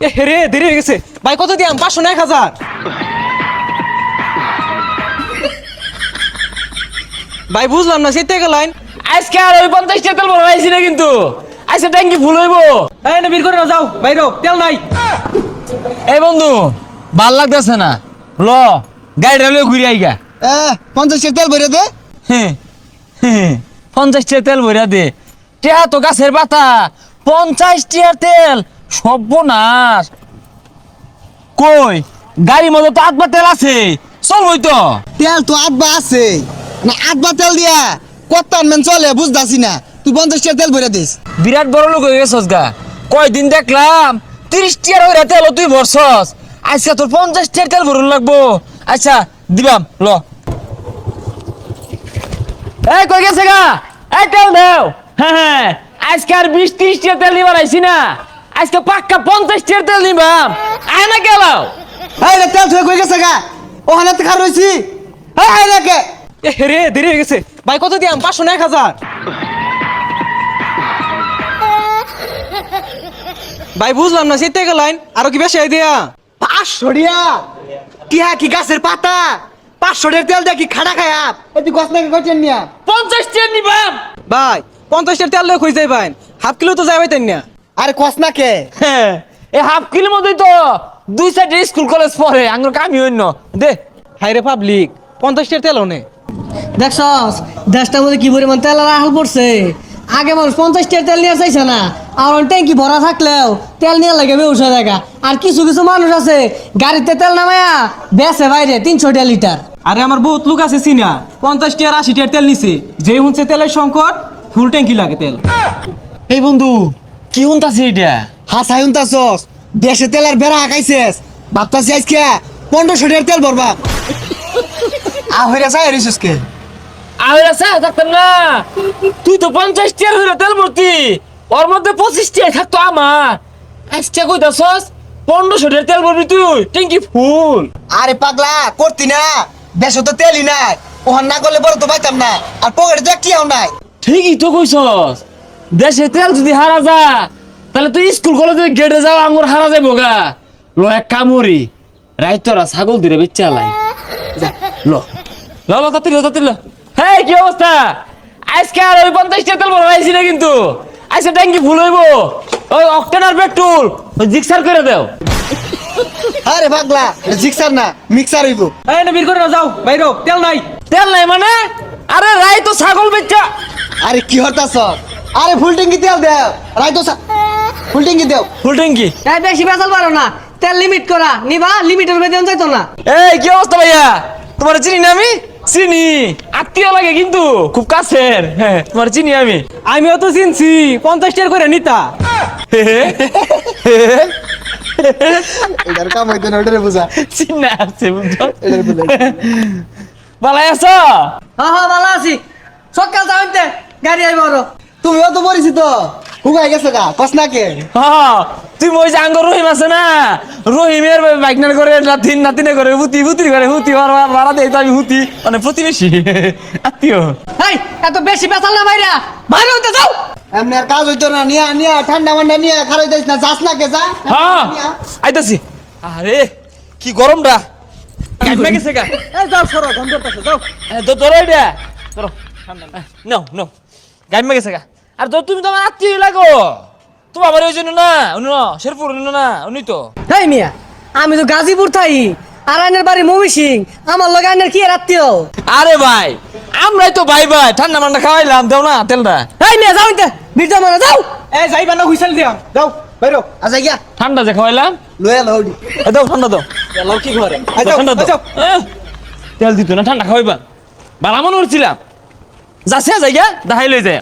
এ রে দেরি হয়ে গেছে ভাই, কত দিয়াম? 500 না 1000? ভাই বুঝলাম না, সেটা গেলাইন আজকে আর ওই 50 টাকা তেল ভরাইছি না কিন্তু আজকে ট্যাঙ্কি ফুল হইব। এই না, বের করে না, যাও বাইরো, তেল নাই। এই বন্ধু ভাল লাগতেছে না, ল গাড়িটা লয়ে ঘুরে আইগা। 50 টাকা তেল ভরে দে। 50 টাকা তেল ভরিয়া দে, টেহা তো গাছের পাতা, 50 টাকার তেল সর্বনাশ। কই গাড়ির মধ্যে তো আটবার তেল আছে, চলবই তো। তেল তো আটবা আছে না, আটবা তেল দিয়া কত আনবেন চলে বুঝতাছি না। তুই 50 টাকা তেল ভরে দিস। বিরাট বড় লোক হয়ে গেছস গা, কয়দিন দেখলাম 30 টাকার ওই তেল তুই ভরছস, আজকে তোর 50 টাকার তেল ভরুন লাগবো। আচ্ছা দিবাম, ল। এই কই গেছে গা, এই তেল দাও। হ্যাঁ আজকে আর 20-30 টাকার তেল নিবার আইছি না, আজকে পাক্কা 50 টাকার তেল নিবাম। আয় না গেলাও। এই রে, তেল থুয়ে কই গেছে গা? ওখানে তো খার রইছি। এই রে কে? এ রে দেরি হয়ে গেছে ভাই, কত দিয়াম? 500 না 1000? ভাই বুঝলাম না, সেটা গেলাইন আরো কি বেশি দিয়া? 500 টাকা টিহা কি গাছের পাতা? 500 টাকার তেল দিয়া কি খাড়া খায় আপ? এই তুই গছ নাকি করছেন নিয়া? 50 টাকা নিবাম। ভাই 50 টাকা তেল লয়ে কই যাই ভাই? হাফ কিলো তো যাইবাই তাই না? আরে কস না কে? হ্যাঁ এই হাফ কিলোর মধ্যেই তো 2 সাইডে স্কুল কলেজ পড়ে, আঙ্গুর কামি হইন দে। হাইরে পাবলিক, 50 টাকা তেল নে। দেখছস দেশটার মধ্যে কি পরিমাণ তেল আহল পড়ছে। আগে মানুষ 50 টাকা তেল নিয়ে চাইছে না, আর ট্যাঙ্কি ভরা থাকলেও তেল নিয়ে লাগে বেউসা জায়গা। আর কিছু কিছু মানুষ আছে গাড়িতে তেল নামায়া বেচে বাইরে 300 টাকা লিটার। আরে আমার বহুত লোক আছে চিনা, 50 টাকা 80 টাকা তেল নিছে। যে হুনছে তেলের সংকট, ফুল ট্যাঙ্কি লাগে তেল। এই বন্ধু, কি হুনতাছে এটা? হাসাই উনতাছস, দেশে তেলের বেড়া হাঁকাইছিস। ভাবতাছি আজকে 1500 টাকার তেল ভরবা। হইরা চাই রিসুস কে? আরে আছে থাকতাম না, তুই তো 50 টাকা হইলো তেল ভর্তি, ওর মধ্যে 25 টাকা থাকতো আমার। আজকে কইতাছস 1500 টাকা তেল ভরবি তুই, ট্যাঙ্কি ফুল। আরে পাগলা, করতি না? দেশে তো তেলই নাই, ওহান না করলে বড় তো পাইতাম না। আর পকেটে তো কি আও নাই। ঠিকই তো কইছস, দেশে তেল যদি হারা যা তাহলে তুই স্কুল কলেজে গেটে যাও আঙ্গুর হারা যাইব গা। ল এক কামড়ি রাইতরা ছাগল দিরে বেচ্চা লাই ল ল ল তাড়াতাড়ি ল। হ্যাঁ কি অবস্থা? আজকে আর ওই 50 টাকা তেল ভরাইছি না কিন্তু আজকে ট্যাঙ্কি ফুল হইব। ওই অক্টেন আর পেট্রোল ওই জিক্সার করে দাও। আরে পাগলা, এটা জিক্সার না, মিক্সার হইব। এই না, বের করে না, যাও বাইরো, তেল নাই। তেল নাই মানে? আরে রাই তো ছাগল বেচ্চা। আরে কি হতাছ? আরে ফুল ট্যাঙ্কি তেল দেও। রাইতো ফুল ট্যাঙ্কি দেও। ফুল ট্যাঙ্কি এই বেশি বেচাল পারো না, তেল লিমিট করা নিবা, লিমিটের বেতন যাইতো না। এই কি অবস্থা ভাইয়া? তোমার চিনি না আমি? চিনি, আত্মীয় লাগে কিন্তু খুব কাছের। হ্যাঁ তোমার চিনি আমি। আমিও তো চিনছি, 50 টাকা করে নিতা। এটার কাম হইতো না, ওটারে বুঝা। চিন্না আছে বুঝছো? এটারে বুঝা। ভালাই আছো? হ্যাঁ হ্যাঁ ভালো আছি। সকাল যাওয়াইতে গাড়ি আইব আরো। তুমিও তো পরিচিত, হুগাই গেছে গা, কস না কে? হ্যাঁ তুই ওই যে আঙ্গ রহিম আছে না, রহিমের বাইকনার করে নাতিনে করে হুতি করে হুতি ভাড়া দেয় তো আমি হুতি, মানে প্রতিবেশী আত্মীয়। এই এত বেশি বেচাল না ভাইরা, বাইরে হইতে যাও। এমনি আর কাজ হইতো না। নিয়া নিয়া ঠান্ডা মান্ডা নিয়া খারাই যাইস না, যাস না কে যা। হ্যাঁ নিয়া। আইতাছি। আরে কি গরমটা কাটমে গেছে গা। এই যাও, সরো, গন্ধ করতেছে, যাও। ধরো এটা ধরো, নাও নাও গাইমে গেছে গা। আর তো তুমি তো আমার আত্মীয় লাগো, তোমার আবার ওই জন্য না উনি না শেরপুর না উনি তো। এই মিয়া, আমি তো গাজীপুর থাই, আর আইনের বাড়ি মমি সিং, আমার লগে আইনের কি আত্মীয়? আরে ভাই আমরাই তো ভাই ঠান্ডা মান্ডা খাওয়াইলাম, দাও না তেলটা। এই মিয়া যাও ইনতে, বিরজা মারা যাও। এই যাইবা না, হুইসেল দিয়াম, যাও বাইরো। আচ্ছা গিয়া ঠান্ডা যে খাওয়াইলাম, লয়ে এলো ওডি। দাও ঠান্ডা দাও। এলাও কি ঘরে? আচ্ছা, ঠান্ডা দাও। আচ্ছা। তেল দিত না, ঠান্ডা খাওয়াইবা। বালা মনে করছিলাম যাচ্ছে যাই গা, দেখাই লই যায়।